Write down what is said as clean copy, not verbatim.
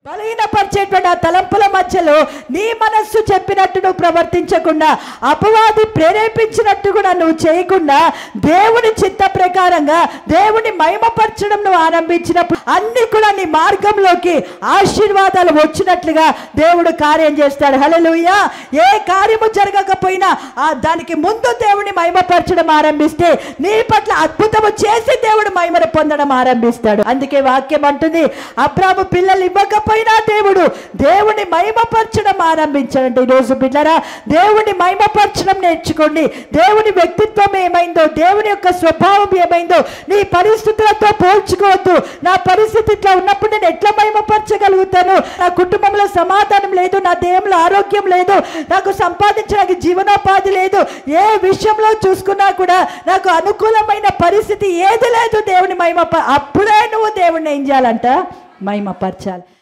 బలహీనపరిచేటువంటి ఆ తలంపుల మధ్యలో నీ మనస్సు చెప్పినట్టు నువ్వు ప్రవర్తించకుండా, అపవాది ప్రేరేపించినట్టు కూడా నువ్వు చేయకుండా, దేవుని చిత్త ప్రకారంగా దేవుని మహిమపరచడం నువ్వు ఆరంభించినప్పుడు అన్ని కూడా నీ మార్గంలోకి ఆశీర్వాదాలు వచ్చినట్లుగా దేవుడు కార్యం చేస్తాడు. హల్లెలూయా. ఏ కార్యము జరగకపోయినా దానికి ముందు దేవుని మహిమపరచడం ఆరంభిస్తే నీ పట్ల అద్భుతము చేసి దేవుడు మహిమను పొందడం ఆరంభిస్తాడు. అందుకే వాక్యం అంటుంది, అబ్రాము పిల్లలు ఇవ్వకపోయినా దేవుడు దేవుని మహిమపరచడం ఆరంభించాడంటే, ఈరోజు బిడ్డరా దేవుని మహిమపరచడం నేర్చుకోండి. దేవుని వ్యక్తిత్వం ఏమైందో, దేవుని యొక్క స్వభావం ఏమైందో నీ పరిస్థితులతో పోల్చుకోవద్దు. నా పరిస్థితి ఇట్లా ఉన్నప్పుడు నేను ఎట్లా మహిమపరచగలుగుతాను? నా కుటుంబంలో సమాధానం లేదు, నా దేహంలో ఆరోగ్యం లేదు, నాకు సంపాదించడానికి జీవనోపాధి లేదు, ఏ విషయంలో చూసుకున్నా కూడా నాకు అనుకూలమైన పరిస్థితి ఏది లేదు. దేవుని అప్పుడే నువ్వు దేవుడిని ఏం చేయాలంట? మహిమపరచాలి.